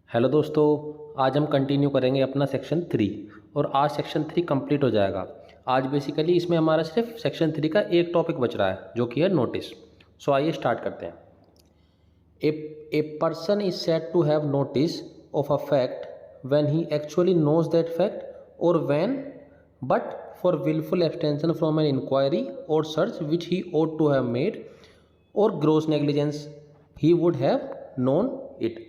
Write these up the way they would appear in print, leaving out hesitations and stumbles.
Hello दोस्तों, आज हम कंटिन्यू करेंगे अपना सेक्शन 3 और आज सेक्शन 3 कंप्लीट हो जाएगा। आज बेसिकली इसमें हमारा सिर्फ सेक्शन 3 का एक टॉपिक बच रहा है जो कि है नोटिस। सो आइए स्टार्ट करते हैं। A person is said to have notice of a fact when he actually knows that fact और when but for wilful abstention from an inquiry और search which he ought to have made और gross negligence he would have known it.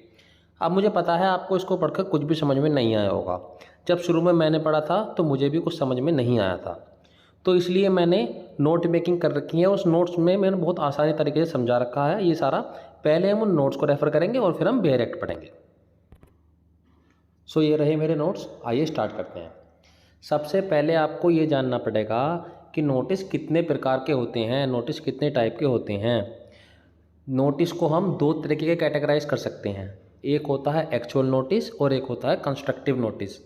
अब मुझे पता है आपको इसको पढ़कर कुछ भी समझ में नहीं आया होगा। जब शुरू में मैंने पढ़ा था तो मुझे भी कुछ समझ में नहीं आया था, तो इसलिए मैंने नोट मेकिंग कर रखी है। उस नोट्स में मैंने बहुत आसानी तरीके से समझा रखा है ये सारा। पहले हम उन नोट्स को रेफ़र करेंगे और फिर हम डायरेक्ट पढ़ेंगे। सो ये रहे मेरे नोट्स। आइए स्टार्ट करते हैं। सबसे पहले आपको ये जानना पड़ेगा कि नोटिस कितने प्रकार के होते हैं, नोटिस कितने टाइप के होते हैं। नोटिस को हम दो तरीके के कैटेगराइज कर सकते हैं। एक होता है एक्चुअल नोटिस और एक होता है कंस्ट्रक्टिव नोटिस।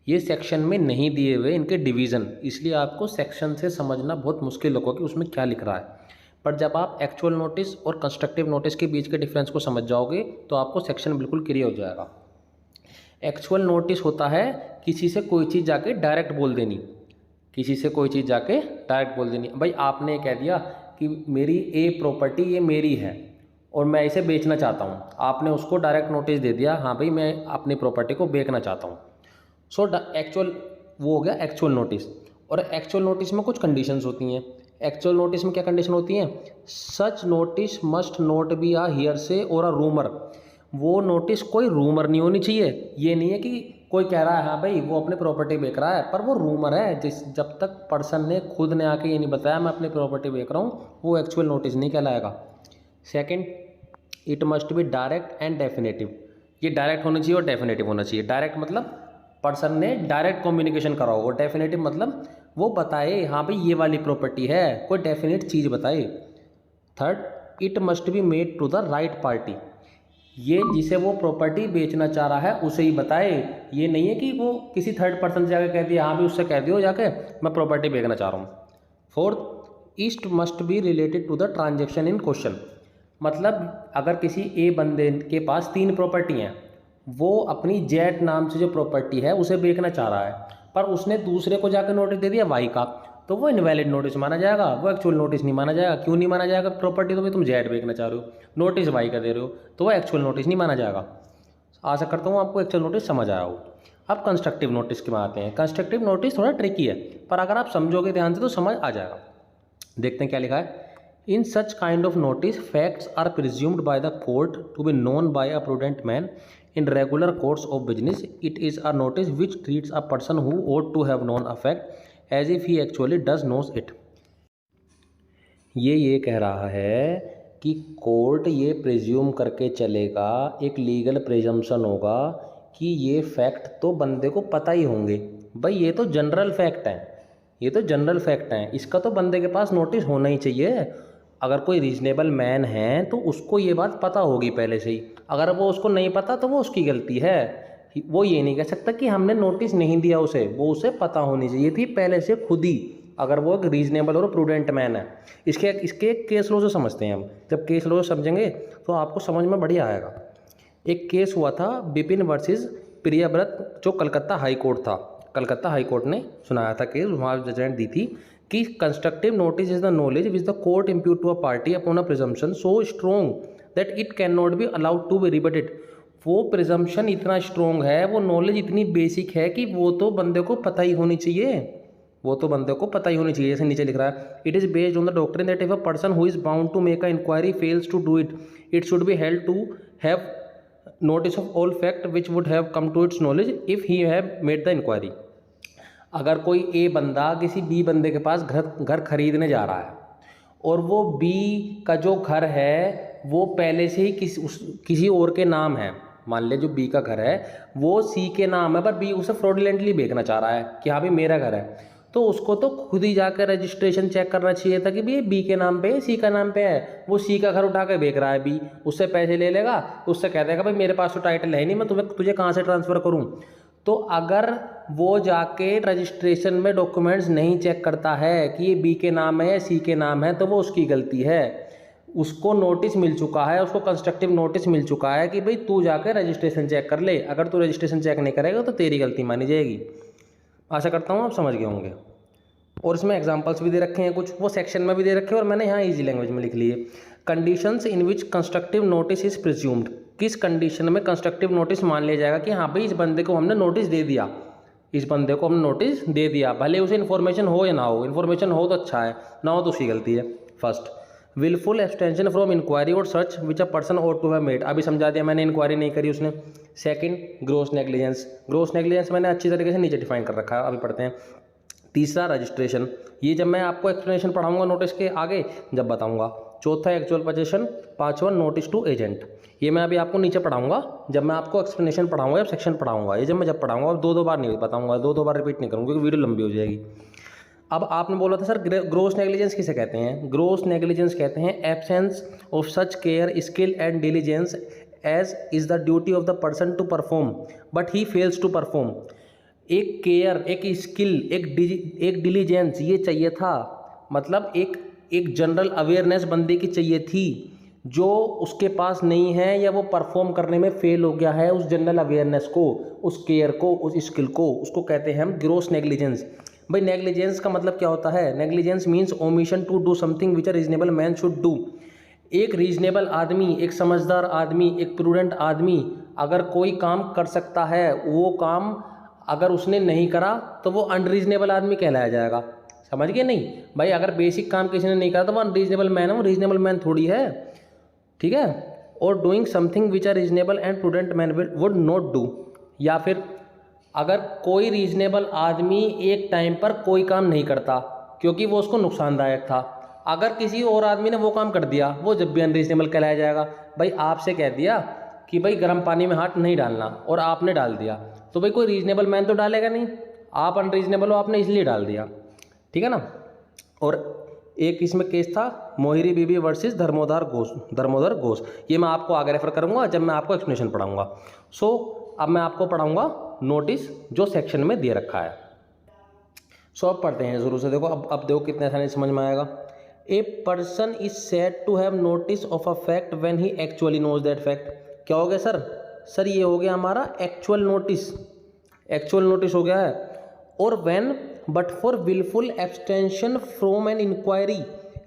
ये सेक्शन में नहीं दिए हुए इनके डिवीज़न, इसलिए आपको सेक्शन से समझना बहुत मुश्किल होगा कि उसमें क्या लिख रहा है। पर जब आप एक्चुअल नोटिस और कंस्ट्रक्टिव नोटिस के बीच के डिफरेंस को समझ जाओगे तो आपको सेक्शन बिल्कुल क्लियर हो जाएगा। एक्चुअल नोटिस होता है किसी से कोई चीज़ जाके डायरेक्ट बोल देनी, किसी से कोई चीज़ जाके डायरेक्ट बोल देनी। भाई आपने कह दिया कि मेरी ए प्रॉपर्टी ये मेरी है और मैं इसे बेचना चाहता हूँ। आपने उसको डायरेक्ट नोटिस दे दिया, हाँ भाई मैं अपनी प्रॉपर्टी को बेचना चाहता हूँ। सो एक्चुअल वो हो गया एक्चुअल नोटिस। और एक्चुअल नोटिस में कुछ कंडीशंस होती हैं। एक्चुअल नोटिस में क्या कंडीशन होती हैं? Such notice must not be a hearsay और अ रूमर। वो नोटिस कोई रूमर नहीं होनी चाहिए। ये नहीं है कि कोई कह रहा है हाँ भाई वो अपनी प्रॉपर्टी बेच रहा है, पर वो रूमर है। जब तक पर्सन ने खुद ने आके ये नहीं बताया मैं अपनी प्रॉपर्टी बेच रहा हूँ, वो एक्चुअल नोटिस नहीं कहलाएगा। Second, it must B direct and definitive. ये डायरेक्ट होना चाहिए और डेफिनेटिव होना चाहिए। डायरेक्ट मतलब पर्सन ने डायरेक्ट कम्युनिकेशन करा हो, और डेफिनेटिव मतलब वो बताए हाँ भाई ये वाली प्रॉपर्टी है, कोई डेफिनेट चीज़ बताए। Third, it must be made to the right party. ये जिसे वो प्रॉपर्टी बेचना चाह रहा है उसे ही बताए। ये नहीं है कि वो किसी थर्ड पर्सन से जाकर कह दिया हाँ भाई उससे कह दियो जाके मैं प्रॉपर्टी बेचना चाह रहा हूँ। Fourth, it must be related to the transaction in question. मतलब अगर किसी ए बंदे के पास 3 प्रॉपर्टी हैं, वो अपनी जेट नाम से जो प्रॉपर्टी है उसे बेचना चाह रहा है, पर उसने दूसरे को जाकर नोटिस दे दिया वाई का, तो वो इनवैलिड नोटिस माना जाएगा, वो एक्चुअल नोटिस नहीं माना जाएगा। क्यों नहीं माना जाएगा? प्रॉपर्टी तो भाई तुम जेट बेचना चाह रहे हो, नोटिस वाई का दे रहे हो, तो वो एक्चुअल नोटिस नहीं माना जाएगा। आशा करता हूँ आपको एक्चुअल नोटिस समझ आया हो। अब कंस्ट्रक्टिव नोटिस के में आते हैं। कंस्ट्रक्टिव नोटिस थोड़ा ट्रिकी है, पर अगर आप समझोगे ध्यान से तो समझ आ जाएगा। देखते हैं क्या लिखा है। In such kind of notice, facts are presumed by the court to be known by a prudent man in regular course of business. It is a notice which treats a person who ought to have known a fact as if he actually does knows it. ये कह रहा है कि court ये presume करके चलेगा, एक legal presumption होगा कि ये फैक्ट तो बंदे को पता ही होंगे। भाई ये तो जनरल फैक्ट हैं, ये तो जनरल फैक्ट हैं, इसका तो बंदे के पास नोटिस होना ही चाहिए। अगर कोई रीजनेबल मैन है तो उसको ये बात पता होगी पहले से ही। अगर वो उसको नहीं पता तो वो उसकी गलती है। वो ये नहीं कह सकता कि हमने नोटिस नहीं दिया उसे, वो उसे पता होनी चाहिए थी पहले से खुद ही, अगर वो एक रीजनेबल और प्रूडेंट मैन है। इसके केस लॉ से समझते हैं हम। जब केस लॉ से समझेंगे तो आपको समझ में बढ़िया आएगा। एक केस हुआ था बिपिन वर्सेस प्रियव्रत, जो कलकत्ता हाई कोर्ट था। कलकत्ता हाई कोर्ट ने सुनाया था केस, वहाँ जजमेंट दी थी कि constructive notice is the knowledge which the court impute to a party upon a presumption so strong that it can not be allowed to be rebutted. वो presumption इतना strong है, वो नॉलेज इतनी basic है कि वो तो बंदे को पता ही होनी चाहिए, वो तो बंदे को पता ही होनी चाहिए। जैसे नीचे लिख रहा है, it is based on the doctrine that if a person who is bound to make a inquiry fails to do it, it should be held to have notice of all fact which would have come to its knowledge if he have made the inquiry. अगर कोई ए बंदा किसी B बंदे के पास घर खरीदने जा रहा है और वो बी का जो घर है वो पहले से ही किसी और के नाम है, मान ले जो बी का घर है वो सी के नाम है, पर बी उसे फ्रॉडुलेंटली बेचना चाह रहा है कि हाँ भाई मेरा घर है, तो उसको तो खुद ही जाकर रजिस्ट्रेशन चेक करना चाहिए था कि भाई बी के नाम पे है, सी का नाम पे है। वो सी का घर उठा के बेच रहा है बी, उससे पैसे ले लेगा, उससे कह देगा भाई मेरे पास तो टाइटल है नहीं, मैं तुझे कहाँ से ट्रांसफ़र करूँ। तो अगर वो जाके रजिस्ट्रेशन में डॉक्यूमेंट्स नहीं चेक करता है कि ये बी के नाम है या सी के नाम है, तो वो उसकी गलती है। उसको नोटिस मिल चुका है, उसको कंस्ट्रक्टिव नोटिस मिल चुका है कि भाई तू जाकर रजिस्ट्रेशन चेक कर ले। अगर तू रजिस्ट्रेशन चेक नहीं करेगा तो तेरी गलती मानी जाएगी। आशा करता हूँ आप समझ गए होंगे। और इसमें एग्जांपल्स भी दे रखे हैं कुछ, वो सेक्शन में भी दे रखे हैं और मैंने यहाँ इजी लैंग्वेज में लिख लिए। Conditions in which constructive notice is presumed, किस कंडीशन में कंस्ट्रक्टिव नोटिस मान लिया जाएगा कि हाँ भाई इस बंदे को हमने नोटिस दे दिया, इस बंदे को हमने नोटिस दे दिया, भले उसे इन्फॉर्मेशन हो या ना हो। इन्फॉर्मेशन हो तो अच्छा है, ना हो तो उसकी गलती है। First, wilful abstention from inquiry और search which a person ought to have made, अभी समझा दिया मैंने, इंक्वायरी नहीं करी उसने। Second, gross negligence, gross negligence मैंने अच्छी तरीके से नीचे डिफाइन कर रखा है, अभी पढ़ते हैं। तीसरा, रजिस्ट्रेशन, ये जब मैं आपको एक्सप्लेनेशन पढ़ाऊंगा नोटिस के आगे जब बताऊंगा। चौथा, एक्चुअल पोजीशन। पांचवा, नोटिस टू एजेंट, ये मैं अभी आपको नीचे पढ़ाऊंगा जब मैं आपको एक्सप्लेनेशन पढ़ाऊंगा, जब सेक्शन पढ़ाऊंगा। ये जब मैं जब पढ़ाऊंगा दो बार नहीं बताऊंगा, दो बार रिपीट नहीं करूँगा क्योंकि वीडियो लंबी हो जाएगी। अब आपने बोला था सर ग्रॉस नेग्लिजेंस किसे कहते हैं? ग्रॉस नेग्लिजेंस कहते हैं absence of such care, skill and diligence as is the duty of the person to perform but he fails to perform. एक केयर, एक स्किल, एक डिलीजेंस ये चाहिए था, मतलब एक जनरल अवेयरनेस बंदे की चाहिए थी जो उसके पास नहीं है, या वो परफॉर्म करने में फेल हो गया है उस जनरल अवेयरनेस को, उस केयर को, उस स्किल को, उसको कहते हैं हम ग्रॉस नेग्लिजेंस। भाई नेग्लिजेंस का मतलब क्या होता है? Negligence means omission to do something which a reasonable man should do. एक रीजनेबल आदमी, एक समझदार आदमी, एक प्रूडेंट आदमी अगर कोई काम कर सकता है, वो काम अगर उसने नहीं करा तो वो अनरीजनेबल आदमी कहलाया जाएगा। समझ गए नहीं भाई? अगर बेसिक काम किसी ने नहीं करा तो वो अनरीजनेबल मैन है, वो रीजनेबल मैन थोड़ी है, ठीक है। और doing something which are reasonable and prudent man would not do, या फिर अगर कोई रीजनेबल आदमी एक टाइम पर कोई काम नहीं करता क्योंकि वो उसको नुकसानदायक था, अगर किसी और आदमी ने वो काम कर दिया वो जब भी अनरीजनेबल कहलाया जाएगा। भाई आपसे कह दिया कि भाई गर्म पानी में हाथ नहीं डालना और आपने डाल दिया, तो भाई कोई रीजनेबल मैन तो डालेगा नहीं, आप अनरीजनेबल हो, आपने इसलिए डाल दिया, ठीक है ना। और एक इसमें केस था मोहिरी बीबी वर्सेस धर्मोधर घोष, ये मैं आपको आगे रेफर करूंगा जब मैं आपको एक्सप्लेनेशन पढ़ाऊंगा। सो अब मैं आपको पढ़ाऊंगा नोटिस जो सेक्शन में दे रखा है। सो अब पढ़ते हैं शुरू से, देखो अब देखो कितने आसानी समझ में आएगा। A person is said to have notice of a fact when he actually knows that fact. क्या हो गया सर ये हो गया हमारा एक्चुअल नोटिस हो गया है। और when but for wilful abstention from an inquiry,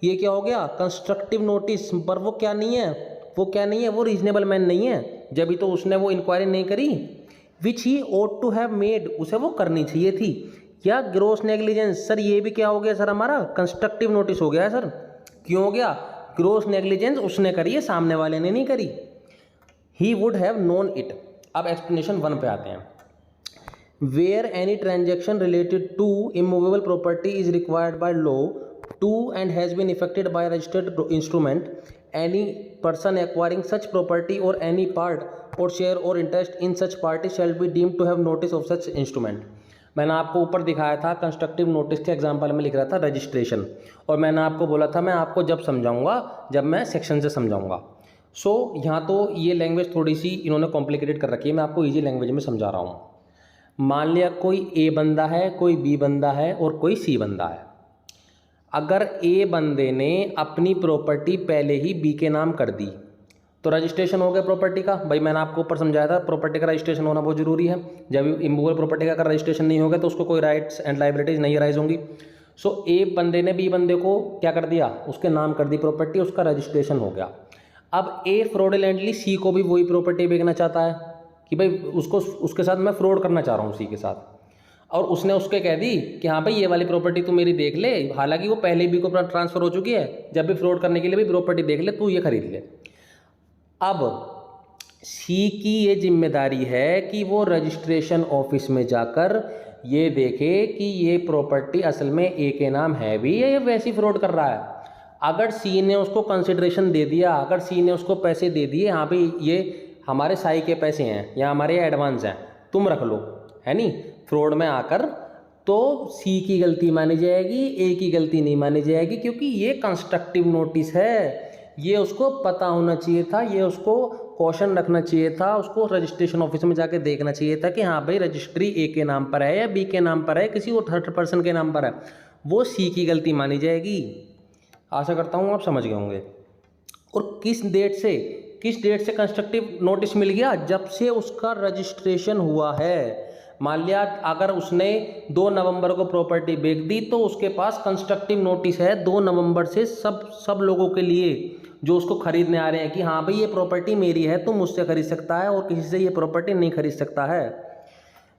ये क्या हो गया? कंस्ट्रक्टिव नोटिस, पर वो क्या नहीं है, वो रीजनेबल मैन नहीं है, जब भी तो उसने वो इंक्वायरी नहीं करी। विच he ought to have made, उसे वो करनी चाहिए थी। या ग्रॉस नेग्लिजेंस, सर ये भी क्या हो गया सर हमारा? कंस्ट्रक्टिव नोटिस हो गया है सर। क्यों हो गया? ग्रॉस नेग्लिजेंस उसने करी है, सामने वाले ने नहीं करी। ही वुड हैव नोन इट। अब एक्सप्लेनेशन 1 पे आते हैं। Where any transaction related to immovable property is required by law to and has been effected by a registered instrument, any person acquiring such property or any part or share or interest in such party shall be deemed to have notice of such instrument। मैंने आपको ऊपर दिखाया था constructive notice के example में लिख रहा था रजिस्ट्रेशन, और मैंने आपको बोला था मैं आपको जब समझाऊंगा जब मैं सेक्शन से समझाऊंगा। सो यहाँ तो ये लैंग्वेज थोड़ी सी इन्होंने कॉम्प्लिकेटेड कर रखी है, मैं आपको ईजी लैंग्वेज में समझा रहा हूँ। मान लिया कोई ए बंदा है, कोई बी बंदा है और कोई सी बंदा है। अगर ए बंदे ने अपनी प्रॉपर्टी पहले ही बी के नाम कर दी तो रजिस्ट्रेशन हो गया प्रॉपर्टी का। भाई मैंने आपको ऊपर समझाया था प्रॉपर्टी का रजिस्ट्रेशन होना बहुत जरूरी है। जब इमूवेबल प्रॉपर्टी का अगर रजिस्ट्रेशन नहीं होगा तो उसको कोई राइट्स एंड लायबिलिटीज नहीं राइज होंगी। सो ए बंदे ने बी बंदे को क्या कर दिया? उसके नाम कर दी प्रॉपर्टी, उसका रजिस्ट्रेशन हो गया। अब ए फ्रॉडुलेंटली सी को भी वही प्रॉपर्टी बेचना चाहता है कि भाई उसके साथ मैं फ्रॉड करना चाह रहा हूँ उसी के साथ, और उसने उसके कह दी कि हाँ भाई ये वाली प्रॉपर्टी तू मेरी देख ले, हालांकि वो पहले भी को ट्रांसफर हो चुकी है, जब भी फ्रॉड करने के लिए भी प्रॉपर्टी देख ले, तू ये खरीद ले। अब सी की ये जिम्मेदारी है कि वो रजिस्ट्रेशन ऑफिस में जाकर ये देखे कि ये प्रॉपर्टी असल में ए के नाम है भी या ये वैसी फ्रॉड कर रहा है। अगर सी ने उसको कंसिडरेशन दे दिया, अगर सी ने उसको पैसे दे दिए, हाँ भाई ये हमारे साई के पैसे हैं या हमारे एडवांस हैं, तुम रख लो, है नहीं, फ्रॉड में आकर, तो सी की गलती मानी जाएगी, ए की गलती नहीं मानी जाएगी, क्योंकि ये कंस्ट्रक्टिव नोटिस है। ये उसको पता होना चाहिए था, ये उसको कॉशन रखना चाहिए था, उसको रजिस्ट्रेशन ऑफिस में जाके देखना चाहिए था कि हाँ भाई रजिस्ट्री ए के नाम पर है या बी के नाम पर है, किसी और थर्ड पर्सन के नाम पर है, वो सी की गलती मानी जाएगी। आशा करता हूँ आप समझ गए होंगे। और किस डेट से कंस्ट्रक्टिव नोटिस मिल गया, जब से उसका रजिस्ट्रेशन हुआ है। मान लिया अगर उसने 2 नवंबर को प्रॉपर्टी बेच दी तो उसके पास कंस्ट्रक्टिव नोटिस है 2 नवंबर से सब लोगों के लिए जो उसको खरीदने आ रहे हैं कि हाँ भाई ये प्रॉपर्टी मेरी है, तुम मुझसे खरीद सकता है और किसी से ये प्रॉपर्टी नहीं खरीद सकता है।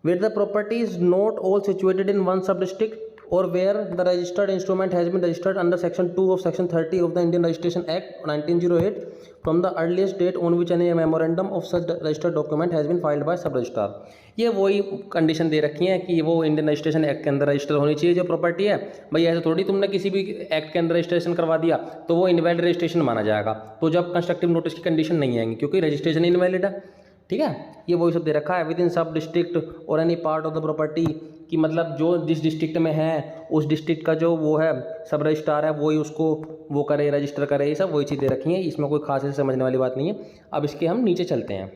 Where the property is not all situated in one sub-district or where the registered instrument has been registered under section 2 of section 30 of the Indian Registration Act 1908 from the earliest date on which any memorandum of such registered document has been filed by sub-registrar। ये वही condition दे रखी है कि वो Indian registration act के अंदर register होनी चाहिए जो प्रॉपर्टी है। भाई ऐसे थोड़ी तुमने किसी भी एक्ट के अंदर रजिस्ट्रेशन करवा दिया तो वो इनवैलिड रजिस्ट्रेशन माना जाएगा, तो जब कंस्ट्रक्टिव नोटिस की कंडीशन नहीं आएंगी क्योंकि रजिस्ट्रेशन इनवैलिड है। ठीक है, ये वही सब दे रखा है। विद इन सब डिस्ट्रिक्ट और any part of the property कि मतलब जो जिस डिस्ट्रिक्ट में है उस डिस्ट्रिक्ट का जो वो है सब रजिस्ट्रार है वही उसको वो करे, रजिस्टर करे, ये सब वही चीज़ दे रखी है। इसमें कोई खास ऐसे समझने वाली बात नहीं है। अब इसके हम नीचे चलते हैं,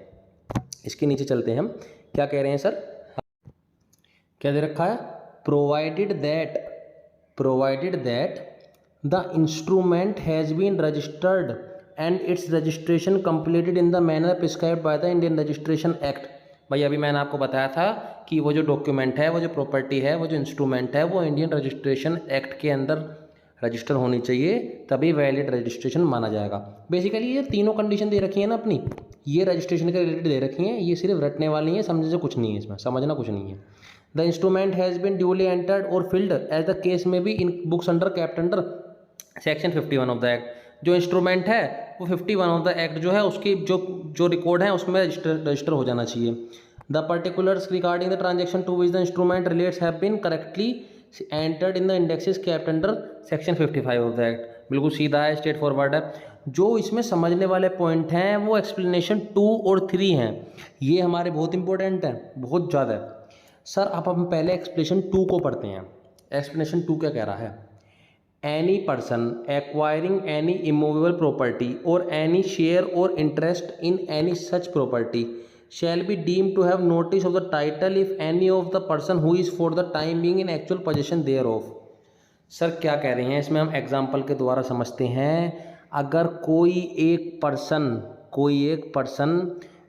इसके नीचे चलते हैं हम क्या कह रहे हैं सर, क्या दे रखा है, provided that the instrument has been registered and its registration completed in the manner prescribed by the Indian Registration Act। भाई अभी मैंने आपको बताया था कि वो जो डॉक्यूमेंट है, वो जो प्रॉपर्टी है, वो जो इंस्ट्रूमेंट है वो इंडियन रजिस्ट्रेशन एक्ट के अंदर रजिस्टर होनी चाहिए, तभी वैलिड रजिस्ट्रेशन माना जाएगा। बेसिकली ये तीनों कंडीशन दे रखी है ना अपनी, ये रजिस्ट्रेशन के रिलेटेड दे रखी हैं, ये सिर्फ रटने वाली हैं, समझने से कुछ नहीं है, इसमें समझना कुछ नहीं है। The instrument has been duly entered और फिल्ड एज द केस में be in books under kept under section 51 of the act. जो इंस्ट्रूमेंट है वो 51 ऑफ द एक्ट जो है उसकी जो रिकॉर्ड है उसमें रजिस्टर हो जाना चाहिए। The particulars regarding the transaction to which the instrument relates have been correctly entered in the indexes kept under section 55 of the act. बिल्कुल सीधा है, स्ट्रेट फॉरवर्ड है। जो इसमें समझने वाले पॉइंट हैं वो एक्सप्लेनेशन 2 और 3 हैं, ये हमारे बहुत इंपॉर्टेंट हैं, बहुत ज़्यादा। सर अब हम पहले एक्सप्लेनेशन 2 को पढ़ते हैं। एक्सप्लेनेशन 2 क्या कह रहा है, any person acquiring any immovable property or any share or interest in any such property shall be deemed to have notice of the title if any of the person who is for the time being in actual possession thereof। Sir क्या कह रहे हैं इसमें, हम example के द्वारा समझते हैं। अगर कोई एक पर्सन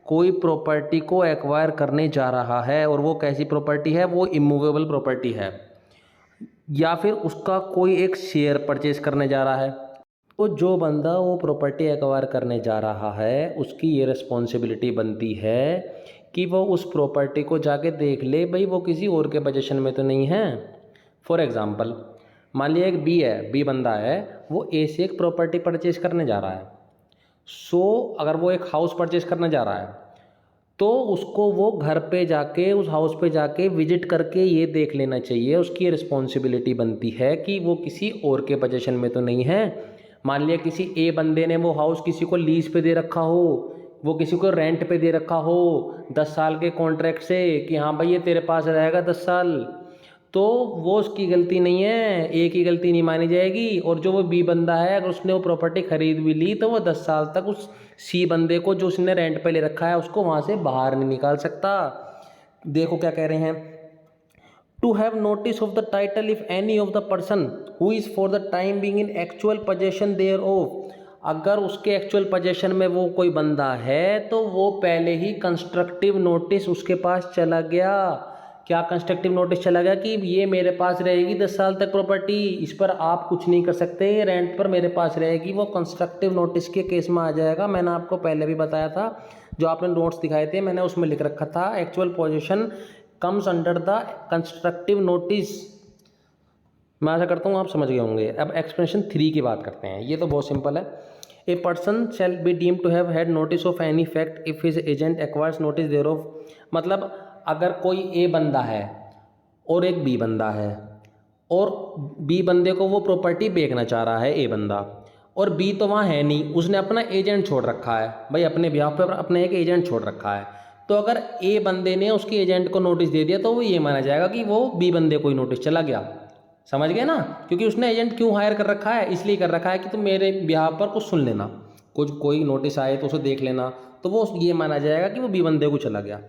कोई प्रॉपर्टी को एक्वायर करने जा रहा है और वो कैसी प्रॉपर्टी है, वो इमूवेबल प्रॉपर्टी है, या फिर उसका कोई एक शेयर परचेज करने जा रहा है, तो जो बंदा वो प्रॉपर्टी एक्वायर करने जा रहा है उसकी ये रिस्पॉन्सिबिलिटी बनती है कि वो उस प्रॉपर्टी को जाके देख ले भाई वो किसी और के पोजीशन में तो नहीं है। फॉर एग्ज़ाम्पल मान लिया एक बी बंदा है, वो ए से एक प्रॉपर्टी परचेज करने जा रहा है। अगर वो एक हाउस परचेज करने जा रहा है तो उसको वो घर पे जाके उस हाउस पे जाके विजिट करके ये देख लेना चाहिए, उसकी रिस्पॉन्सिबिलिटी बनती है कि वो किसी और के पोजीशन में तो नहीं है। मान लिया किसी ए बंदे ने वो हाउस किसी को लीज पे दे रखा हो, वो किसी को रेंट पे दे रखा हो 10 साल के कॉन्ट्रैक्ट से कि हाँ भाई ये तेरे पास रहेगा 10 साल, तो वो उसकी गलती नहीं है, ए की गलती नहीं मानी जाएगी। और जो वो बी बंदा है अगर उसने वो प्रॉपर्टी खरीद भी ली तो वो 10 साल तक उस सी बंदे को जो उसने रेंट पे ले रखा है उसको वहाँ से बाहर नहीं निकाल सकता। देखो क्या कह रहे हैं, to have notice of the title if any of the person who is for the time being in actual possession thereof. अगर उसके एक्चुअल पोजेशन में वो कोई बंदा है तो वो पहले ही कंस्ट्रक्टिव नोटिस उसके पास चला गया। क्या कंस्ट्रक्टिव नोटिस चला गया कि ये मेरे पास रहेगी 10 साल तक प्रॉपर्टी, इस पर आप कुछ नहीं कर सकते, रेंट पर मेरे पास रहेगी, वो कंस्ट्रक्टिव नोटिस के केस में आ जाएगा। मैंने आपको पहले भी बताया था, जो आपने नोट्स दिखाए थे मैंने उसमें लिख रखा था actual position comes under the constructive notice. मैं आशा करता हूँ आप समझ गए होंगे। अब एक्सप्लेनेशन 3 की बात करते हैं, ये तो बहुत सिंपल है। A person shall be deemed to have had notice of any fact if his agent acquires notice thereof. मतलब अगर कोई ए बंदा है और एक बी बंदा है और बी बंदे को वो प्रॉपर्टी बेचना चाह रहा है ए बंदा, और बी तो वहाँ है नहीं, उसने अपना एजेंट छोड़ रखा है भाई, अपने ब्याह पर अपने एक एजेंट छोड़ रखा है। तो अगर ए बंदे ने उसके एजेंट को नोटिस दे दिया तो वो ये माना जाएगा कि वो बी बंदे को ही नोटिस चला गया। समझ गए ना, क्योंकि उसने एजेंट क्यों हायर कर रखा है, इसलिए कर रखा है कि तुम मेरे ब्याह पर कुछ सुन लेना, कोई नोटिस आए तो उसे देख लेना, तो वो ये माना जाएगा कि वो बी बंदे को चला गया।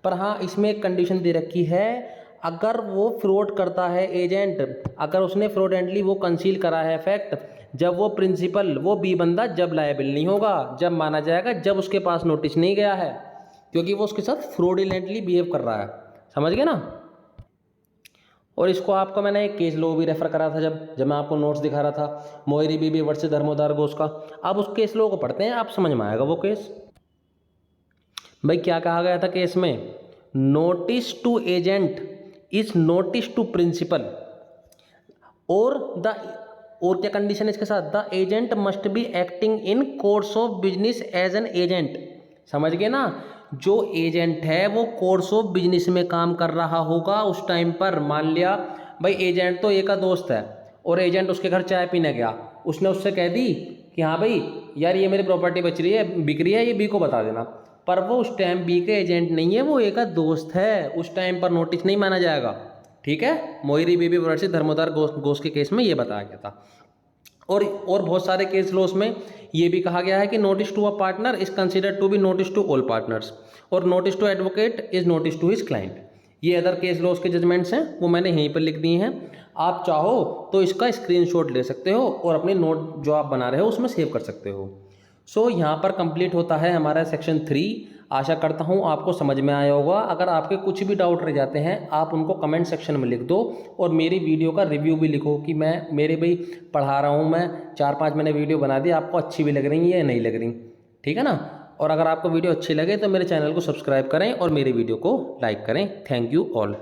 पर हाँ इसमें एक कंडीशन दे रखी है, अगर वो फ्रॉड करता है एजेंट, अगर उसने फ्रॉडेंटली वो कंसील करा है फैक्ट, जब वो प्रिंसिपल, वो बी बंदा जब लायबिल नहीं होगा, जब माना जाएगा जब उसके पास नोटिस नहीं गया है, क्योंकि वो उसके साथ फ्रॉडुलेंटली बिहेव कर रहा है। समझ गए ना। और इसको आपको मैंने एक केस लो भी रेफर करा था जब मैं आपको नोट्स दिखा रहा था, मोयरी बीबी वर्सेस धर्मोदार घोष का। अब उस केस लो को पढ़ते हैं, आप समझ में आएगा वो केस। भाई क्या कहा गया था केस में, notice to agent is notice to principal और क्या कंडीशन है इसके साथ, the agent must be acting in course of business as an agent. समझ गए ना, जो एजेंट है वो कोर्स ऑफ बिजनेस में काम कर रहा होगा उस टाइम पर। मान लिया भाई एजेंट तो ए का दोस्त है और एजेंट उसके घर चाय पीने गया, उसने उससे कह दी कि हाँ भाई यार ये मेरी प्रॉपर्टी बिक रही है, ये बी को बता देना, पर वो उस टाइम बी के एजेंट नहीं है, वो ए का दोस्त है, उस टाइम पर नोटिस नहीं माना जाएगा। ठीक है, मोयरी बीबी वर्सेस धर्मोदार घोष के केस में ये बताया गया था। और बहुत सारे केस लॉस में ये भी कहा गया है कि notice to a partner is considered to be notice to all partners, और notice to advocate is notice to his client. ये अदर केस लॉस के जजमेंट्स हैं, वो मैंने यहीं पर लिख दिए हैं। आप चाहो तो इसका स्क्रीनशॉट ले सकते हो और अपने नोट जो आप बना रहे हो उसमें सेव कर सकते हो। सो यहाँ पर कंप्लीट होता है हमारा सेक्शन 3। आशा करता हूँ आपको समझ में आया होगा। अगर आपके कुछ भी डाउट रह जाते हैं आप उनको कमेंट सेक्शन में लिख दो, और मेरी वीडियो का रिव्यू भी लिखो कि मेरे भाई पढ़ा रहा हूँ, मैं 4-5 मैंने वीडियो बना दी, आपको अच्छी भी लग रही है या नहीं लग रही। ठीक है ना। और अगर आपको वीडियो अच्छी लगे तो मेरे चैनल को सब्सक्राइब करें और मेरी वीडियो को लाइक करें। Thank you all.